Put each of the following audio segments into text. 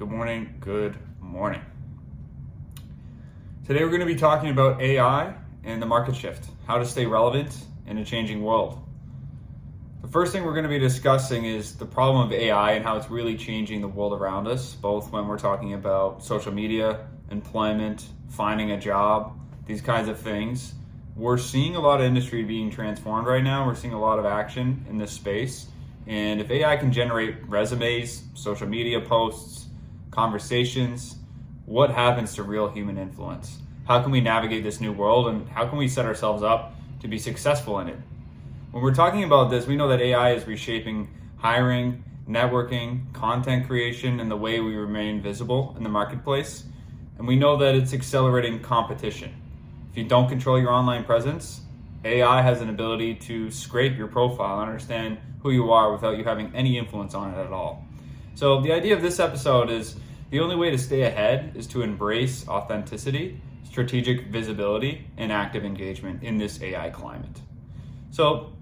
Good morning. Good morning. Today we're going to be talking about AI and the market shift, how to stay relevant in a changing world. The first thing we're going to be discussing is the problem of AI and how it's really changing the world around us, both when we're talking about social media, employment, finding a job, these kinds of things. We're seeing a lot of industry being transformed right now. We're seeing a lot of action in this space. And if AI can generate resumes, social media posts, conversations, what happens to real human influence? How can we navigate this new world, and how can we set ourselves up to be successful in it? When we're talking about this, we know that AI is reshaping hiring, networking, content creation, and the way we remain visible in the marketplace. And we know that it's accelerating competition. If you don't control your online presence, AI has an ability to scrape your profile and understand who you are without you having any influence on it at all. So the idea of this episode is the only way to stay ahead is to embrace authenticity, strategic visibility, and active engagement in this AI climate. So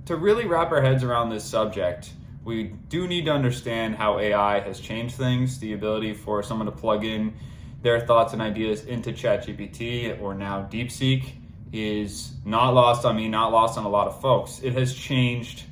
to really wrap our heads around this subject, we do need to understand how AI has changed things. The ability for someone to plug in their thoughts and ideas into ChatGPT, or now DeepSeek, is not lost on me, not lost on a lot of folks. It has changed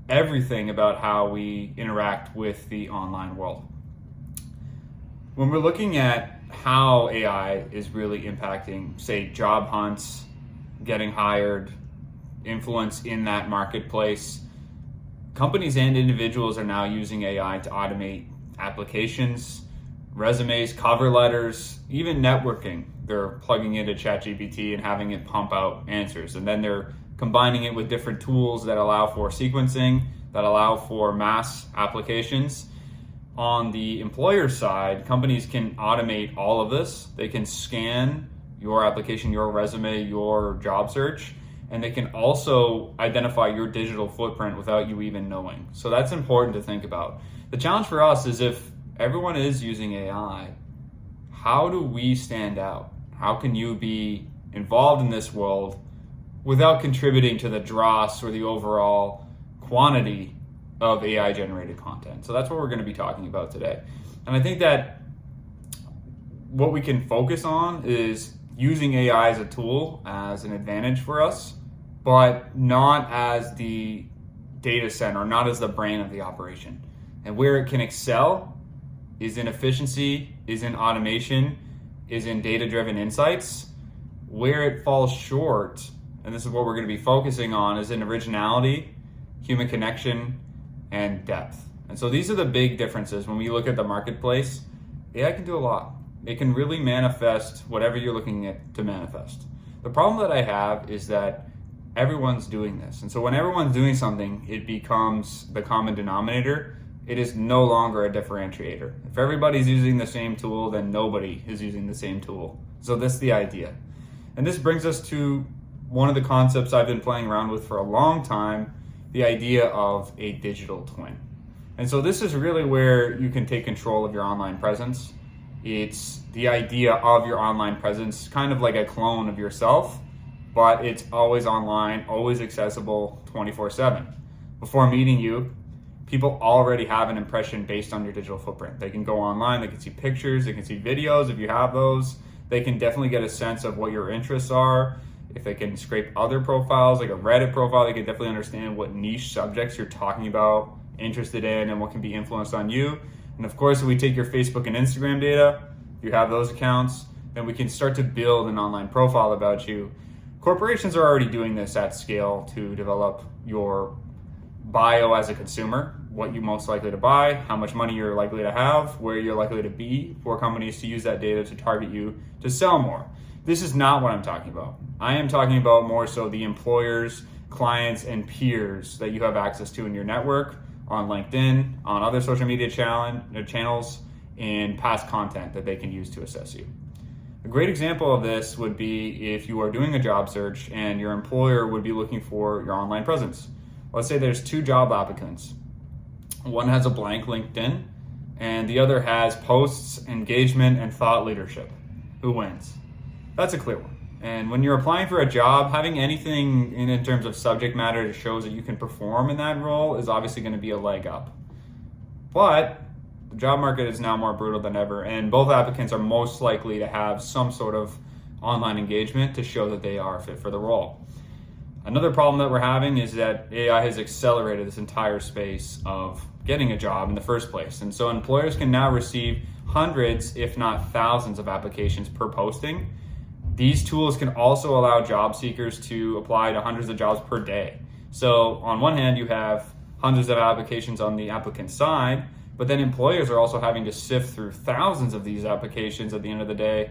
everything about how we interact with the online world. When we're looking at how AI is really impacting, say, job hunts, getting hired, influence in that marketplace, companies and individuals are now using AI to automate applications, resumes, cover letters, even networking. They're plugging into ChatGPT and having it pump out answers. And then they're combining it with different tools that allow for sequencing, that allow for mass applications. On the employer side, companies can automate all of this. They can scan your application, your resume, your job search, and they can also identify your digital footprint without you even knowing. So that's important to think about. The challenge for us is, if everyone is using AI, how do we stand out? How can you be involved in this world without contributing to the dross or the overall quantity of AI generated content? So that's what we're going to be talking about today. And I think that what we can focus on is using AI as a tool, as an advantage for us, but not as the data center, not as the brain of the operation. And where it can excel is in efficiency, is in automation, is in data-driven insights. Where it falls short, and this is what we're going to be focusing on, is in originality, human connection, and depth. And so these are the big differences. When we look at the marketplace, AI can do a lot. It can really manifest whatever you're looking at to manifest. The problem that I have is that everyone's doing this. And so when everyone's doing something, it becomes the common denominator. It is no longer a differentiator. If everybody's using the same tool, then nobody is using the same tool. So that's the idea. And this brings us to one of the concepts I've been playing around with for a long time, the idea of a digital twin. And so this is really where you can take control of your online presence. It's the idea of your online presence, kind of like a clone of yourself, but it's always online, always accessible 24/7. Before meeting you, people already have an impression based on your digital footprint. They can go online, they can see pictures, they can see videos if you have those. They can definitely get a sense of what your interests are. If they can scrape other profiles, like a Reddit profile, they can definitely understand what niche subjects you're talking about, interested in, and what can be influenced on you. And of course, if we take your Facebook and Instagram data, if you have those accounts, then we can start to build an online profile about you. Corporations are already doing this at scale to develop your bio as a consumer, what you're most likely to buy, how much money you're likely to have, where you're likely to be, for companies to use that data to target you to sell more. This is not what I'm talking about. I am talking about more so the employers, clients, and peers that you have access to in your network, on LinkedIn, on other social media channels, and past content that they can use to assess you. A great example of this would be if you are doing a job search and your employer would be looking for your online presence. Let's say there's two job applicants. One has a blank LinkedIn and the other has posts, engagement, and thought leadership. Who wins? That's a clear one. And when you're applying for a job, having anything in terms of subject matter that shows that you can perform in that role is obviously going to be a leg up. But the The job market is now more brutal than ever, and both applicants are most likely to have some sort of online engagement to show that they are fit for the role. Another problem that we're having is that AI has accelerated this entire space of getting a job in the first place. And so employers can now receive hundreds, if not thousands, of applications per posting. These tools can also allow job seekers to apply to hundreds of jobs per day. So on one hand, you have hundreds of applications on the applicant side, but then employers are also having to sift through thousands of these applications at the end of the day.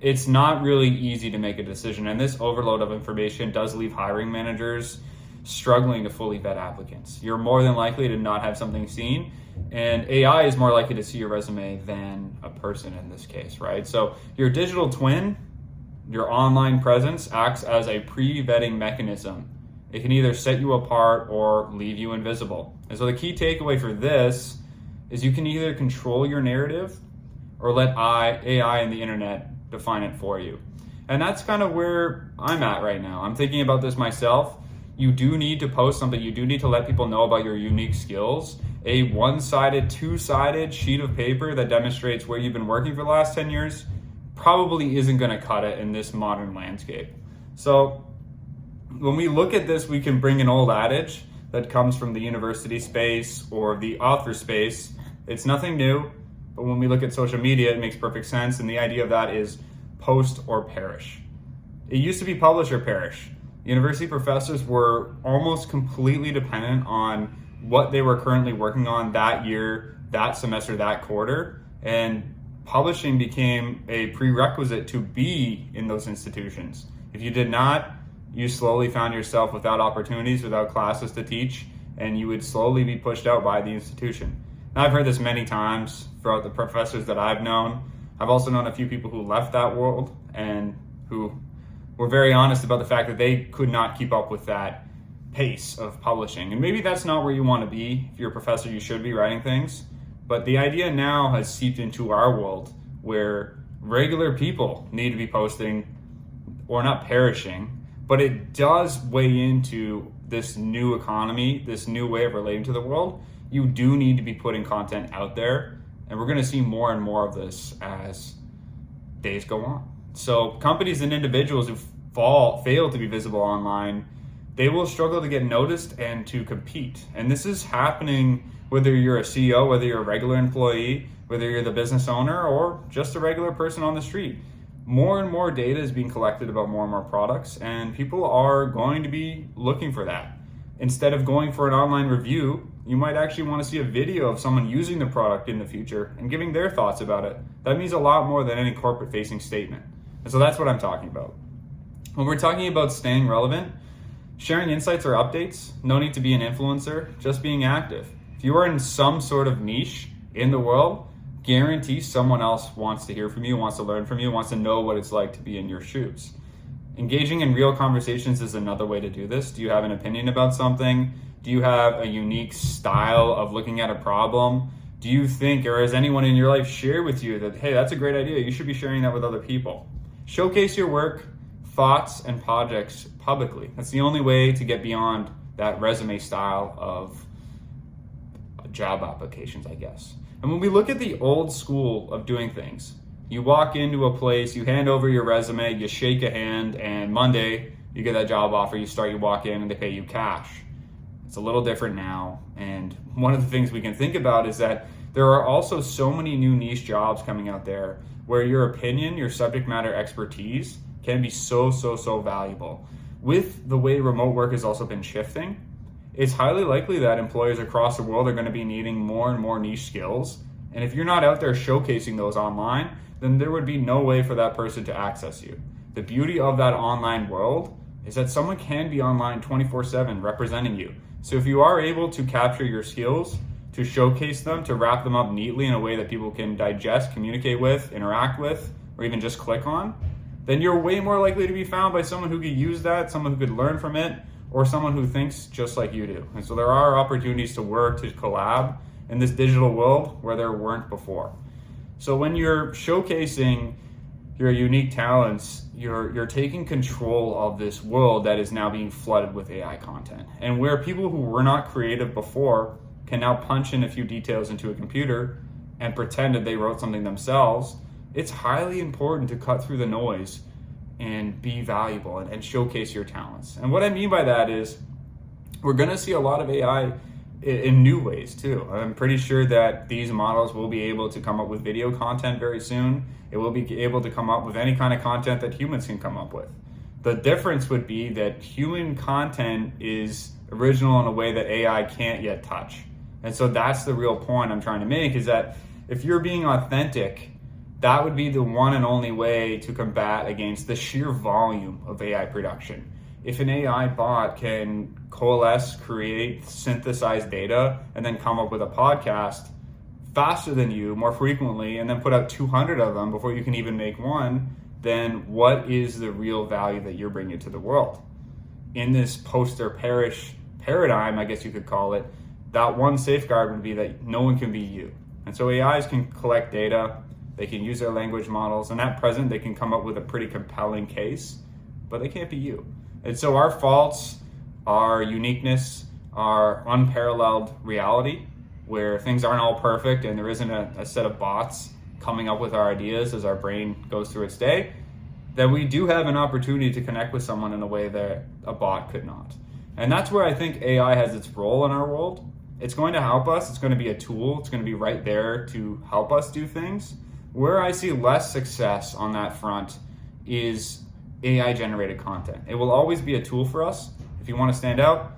It's not really easy to make a decision, and this overload of information does leave hiring managers struggling to fully vet applicants. You're more than likely to not have something seen, and AI is more likely to see your resume than a person in this case, right? So your digital twin, your online presence, acts as a pre-vetting mechanism. It can either set you apart or leave you invisible. And so the key takeaway for this is you can either control your narrative or let AI and the internet define it for you. And that's kind of where I'm at right now. I'm thinking about this myself. You do need to post something. You do need to let people know about your unique skills. A one-sided, two-sided sheet of paper that demonstrates where you've been working for the last 10 years probably isn't going to cut it in this modern landscape. So when we look at this, we can bring an old adage that comes from the university space or the author space. It's nothing new. But when we look at social media, it makes perfect sense. And the idea of that is post or perish. It used to be publish or perish. University professors were almost completely dependent on what they were currently working on that year, that semester, that quarter. And publishing became a prerequisite to be in those institutions. If you did not, you slowly found yourself without opportunities, without classes to teach, and you would slowly be pushed out by the institution. I've heard this many times throughout the professors that I've known. I've also known a few people who left that world and who were very honest about the fact that they could not keep up with that pace of publishing. And maybe that's not where you want to be. If you're a professor, you should be writing things. But the idea now has seeped into our world where regular people need to be posting or not perishing, but it does weigh into this new economy, this new way of relating to the world. You do need to be putting content out there, and we're going to see more and more of this as days go on. So companies and individuals who fail to be visible online, they will struggle to get noticed and to compete. And this is happening whether you're a CEO, whether you're a regular employee, whether you're the business owner, or just a regular person on the street. More and more data is being collected about more and more products, and people are going to be looking for that. Instead of going for an online review, you might actually want to see a video of someone using the product in the future and giving their thoughts about it. That means a lot more than any corporate-facing statement. And so that's what I'm talking about. When we're talking about staying relevant, sharing insights or updates, no need to be an influencer, just being active. If you are in some sort of niche in the world, guarantee someone else wants to hear from you, wants to learn from you, wants to know what it's like to be in your shoes. Engaging in real conversations is another way to do this. Do you have an opinion about something? Do you have a unique style of looking at a problem? Do you think, or has anyone in your life shared with you that, hey, that's a great idea, you should be sharing that with other people? Showcase your work, thoughts, and projects publicly. That's the only way to get beyond that resume style of job applications, I guess. And when we look at the old school of doing things, you walk into a place, you hand over your resume, you shake a hand, and Monday you get that job offer, you walk in and they pay you cash. It's a little different now. And one of the things we can think about is that there are also so many new niche jobs coming out there where your opinion, your subject matter expertise can be so valuable. With the way remote work has also been shifting, it's highly likely that employers across the world are going to be needing more and more niche skills. And if you're not out there showcasing those online, then there would be no way for that person to access you. The beauty of that online world is that someone can be online 24/7 representing you. So if you are able to capture your skills, to showcase them, to wrap them up neatly in a way that people can digest, communicate with, interact with, or even just click on, then you're way more likely to be found by someone who could use that, someone who could learn from it, or someone who thinks just like you do. And so there are opportunities to work, to collab in this digital world where there weren't before. So when you're showcasing your unique talents, you're taking control of this world that is now being flooded with AI content. And where people who were not creative before can now punch in a few details into a computer and pretended they wrote something themselves, it's highly important to cut through the noise and be valuable and showcase your talents. And what I mean by that is we're going to see a lot of AI in new ways too. I'm pretty sure that these models will be able to come up with video content very soon. It will be able to come up with any kind of content that humans can come up with. The difference would be that human content is original in a way that AI can't yet touch. And so that's the real point I'm trying to make, is that if you're being authentic, that would be the one and only way to combat against the sheer volume of AI production. If an AI bot can coalesce, create, synthesize data, and then come up with a podcast faster than you, more frequently, and then put out 200 of them before you can even make one, then what is the real value that you're bringing to the world? In this post or perish paradigm, I guess you could call it, that one safeguard would be that no one can be you. And so AIs can collect data, they can use their language models, and at present they can come up with a pretty compelling case, but they can't be you. And so our faults, our uniqueness, our unparalleled reality, where things aren't all perfect and there isn't a set of bots coming up with our ideas as our brain goes through its day, that we do have an opportunity to connect with someone in a way that a bot could not. And that's where I think AI has its role in our world. It's going to help us. It's going to be a tool. It's going to be right there to help us do things. Where I see less success on that front is AI generated content. It will always be a tool for us. If you want to stand out,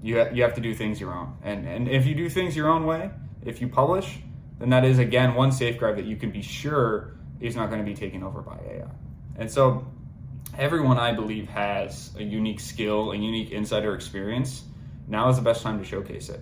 you have to do things your own. And if you do things your own way, if you publish, then that is, again, one safeguard that you can be sure is not going to be taken over by AI. And so everyone, I believe, has a unique skill, a unique insider experience. Now is the best time to showcase it.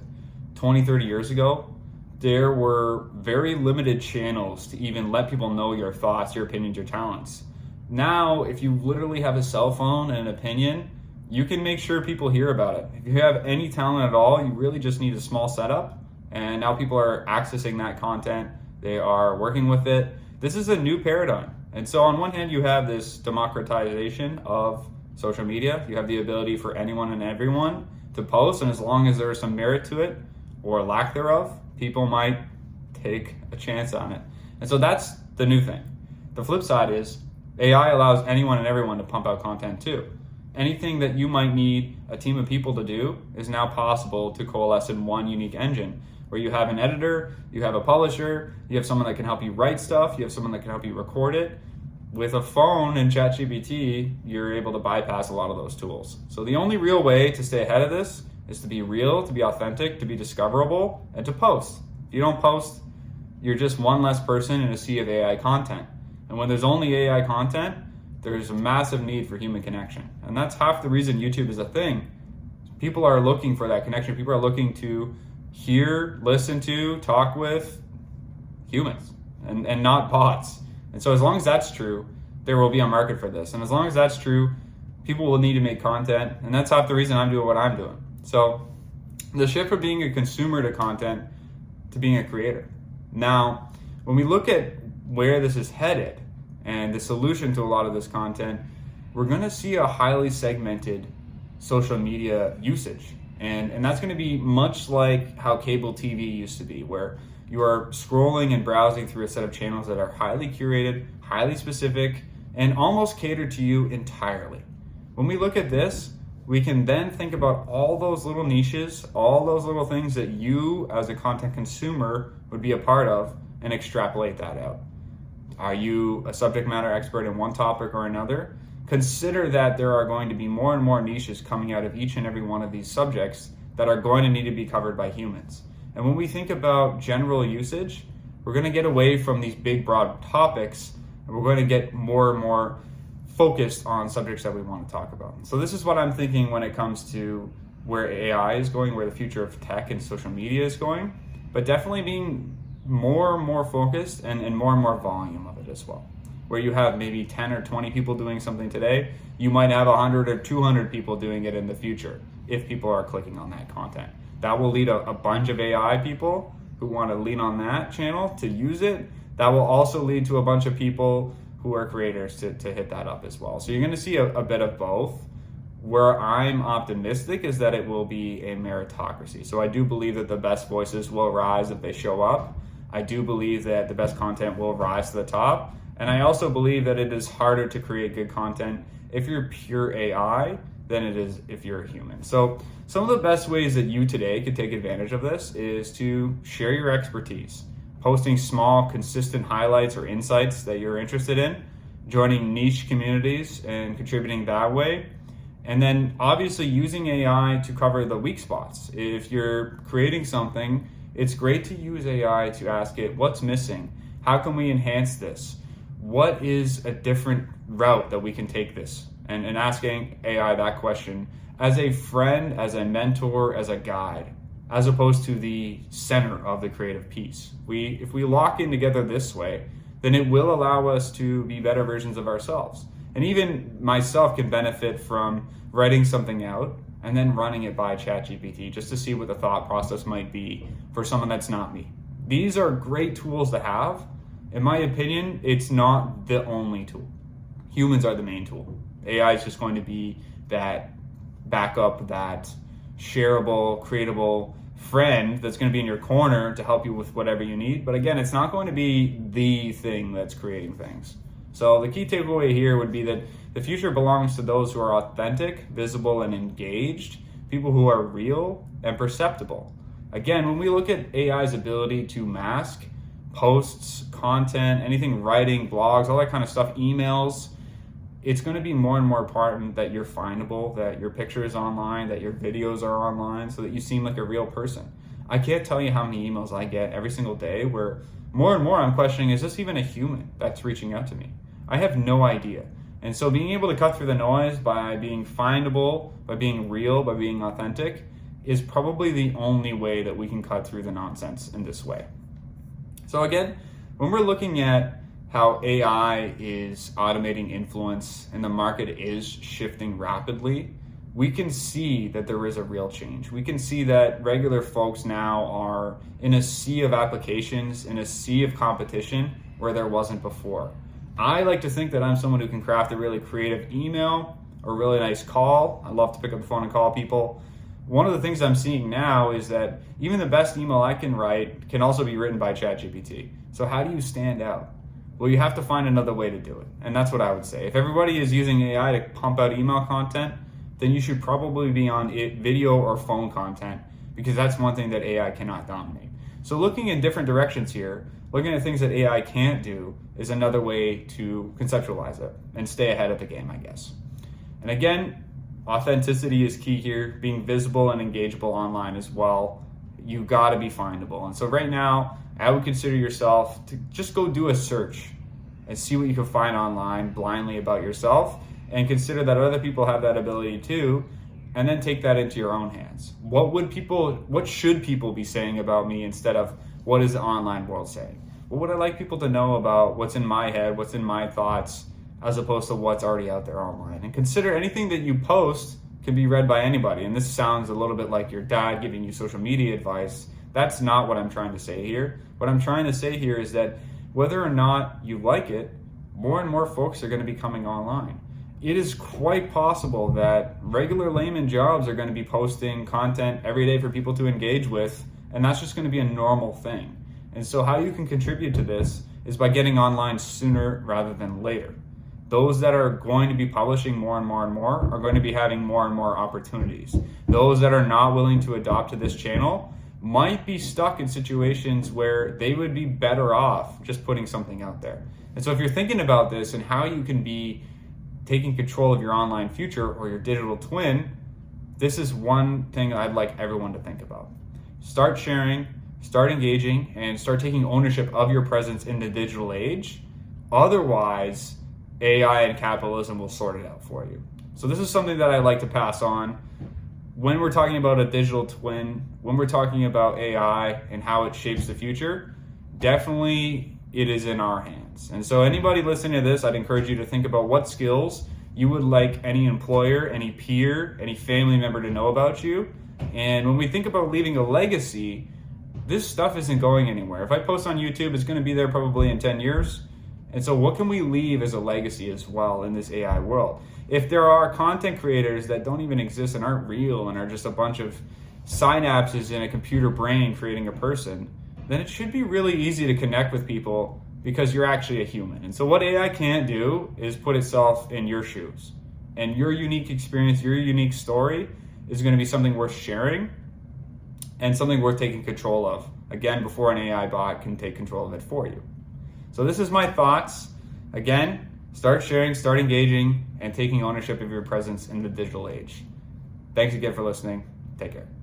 20, 30 years ago, there were very limited channels to even let people know your thoughts, your opinions, your talents. Now, if you literally have a cell phone and an opinion, you can make sure people hear about it. If you have any talent at all, you really just need a small setup. And now people are accessing that content. They are working with it. This is a new paradigm. And so on one hand, you have this democratization of social media. You have the ability for anyone and everyone to post. And as long as there is some merit to it or lack thereof, people might take a chance on it. And so that's the new thing. The flip side is AI allows anyone and everyone to pump out content too. Anything that you might need a team of people to do is now possible to coalesce in one unique engine, where you have an editor, you have a publisher, you have someone that can help you write stuff, you have someone that can help you record it. With a phone and ChatGPT, you're able to bypass a lot of those tools. So the only real way to stay ahead of this is to be real, to be authentic, to be discoverable, and to post. If you don't post, you're just one less person in a sea of AI content. And when there's only AI content, there's a massive need for human connection. And that's half the reason YouTube is a thing. People are looking for that connection. People are looking to hear, listen to, talk with humans and not bots. And so as long as that's true, there will be a market for this. And as long as that's true, people will need to make content. And that's half the reason I'm doing what I'm doing. So the shift from being a consumer to content to being a creator. Now, when we look at where this is headed and the solution to a lot of this content, we're going to see a highly segmented social media usage. And that's going to be much like how cable TV used to be, where you are scrolling and browsing through a set of channels that are highly curated, highly specific, and almost catered to you entirely. When we look at this, we can then think about all those little niches, all those little things that you as a content consumer would be a part of, and extrapolate that out. Are you a subject matter expert in one topic or another? Consider that there are going to be more and more niches coming out of each and every one of these subjects that are going to need to be covered by humans. And when we think about general usage, we're going to get away from these big, broad topics, and we're going to get more and more focused on subjects that we want to talk about. So this is what I'm thinking when it comes to where AI is going, where the future of tech and social media is going, but definitely being more and more focused and more volume of it as well. Where you have maybe 10 or 20 people doing something today, you might have 100 or 200 people doing it in the future if people are clicking on that content. That will lead a bunch of AI people who want to lean on that channel to use it. That will also lead to a bunch of people who are creators to hit that up as well. So you're going to see a bit of both. Where I'm optimistic is that it will be a meritocracy. So I do believe that the best voices will rise if they show up. I do believe that the best content will rise to the top. And I also believe that it is harder to create good content if you're pure AI than it is if you're a human. So some of the best ways that you today could take advantage of this is to share your expertise, posting small, consistent highlights or insights that you're interested in, joining niche communities and contributing that way. And then obviously using AI to cover the weak spots. If you're creating something, it's great to use AI to ask it, what's missing? How can we enhance this? What is a different route that we can take this? And asking AI that question as a friend, as a mentor, as a guide, as opposed to the center of the creative piece. If we lock in together this way, then it will allow us to be better versions of ourselves. And even myself can benefit from writing something out and then running it by ChatGPT just to see what the thought process might be for someone that's not me. These are great tools to have. In my opinion, it's not the only tool. Humans are the main tool. AI is just going to be that backup, that shareable, creatable friend that's going to be in your corner to help you with whatever you need. But again, it's not going to be the thing that's creating things. So the key takeaway here would be that the future belongs to those who are authentic, visible, and engaged, people who are real and perceptible. Again, when we look at AI's ability to mask posts, content, anything, writing, blogs, all that kind of stuff, emails, it's going to be more and more important that you're findable, that your picture is online, that your videos are online, so that you seem like a real person. I can't tell you how many emails I get every single day where more and more I'm questioning, is this even a human that's reaching out to me? I have no idea. And so being able to cut through the noise by being findable, by being real, by being authentic is probably the only way that we can cut through the nonsense in this way. So again, when we're looking at how AI is automating influence and the market is shifting rapidly, we can see that there is a real change. We can see that regular folks now are in a sea of applications, in a sea of competition where there wasn't before. I like to think that I'm someone who can craft a really creative email or a really nice call. I love to pick up the phone and call people. One of the things I'm seeing now is that even the best email I can write can also be written by ChatGPT. So how do you stand out? Well, you have to find another way to do it. And that's what I would say. If everybody is using AI to pump out email content, then you should probably be on video or phone content, because that's one thing that AI cannot dominate. So looking in different directions here, looking at things that AI can't do is another way to conceptualize it and stay ahead of the game, I guess. And again, authenticity is key here, being visible and engageable online as well. You gotta be findable. And so right now, I would consider yourself to just go do a search and see what you can find online blindly about yourself, and consider that other people have that ability too, and then take that into your own hands. What should people be saying about me instead of what is the online world saying? What would I like people to know about what's in my head, what's in my thoughts, as opposed to what's already out there online? And consider anything that you post can be read by anybody. And this sounds a little bit like your dad giving you social media advice. That's not what I'm trying to say here. What I'm trying to say here is that whether or not you like it, more and more folks are going to be coming online. It is quite possible that regular layman jobs are going to be posting content every day for people to engage with, and that's just going to be a normal thing. And so how you can contribute to this is by getting online sooner rather than later. Those that are going to be publishing more and more and more are going to be having more and more opportunities. Those that are not willing to adopt to this channel might be stuck in situations where they would be better off just putting something out there. And so if you're thinking about this and how you can be taking control of your online future or your digital twin, this is one thing I'd like everyone to think about. Start sharing, start engaging, and start taking ownership of your presence in the digital age. Otherwise, AI and capitalism will sort it out for you. So this is something that I like to pass on. When we're talking about a digital twin, when we're talking about AI and how it shapes the future, definitely it is in our hands. And so anybody listening to this, I'd encourage you to think about what skills you would like any employer, any peer, any family member to know about you. And when we think about leaving a legacy, this stuff isn't going anywhere. If I post on YouTube, it's going to be there probably in 10 years. And so what can we leave as a legacy as well in this AI world? If there are content creators that don't even exist and aren't real and are just a bunch of synapses in a computer brain creating a person, then it should be really easy to connect with people because you're actually a human. And so what AI can't do is put itself in your shoes. And your unique experience, your unique story is going to be something worth sharing and something worth taking control of. Again, before an AI bot can take control of it for you. So this is my thoughts. Again, start sharing, start engaging, and taking ownership of your presence in the digital age. Thanks again for listening. Take care.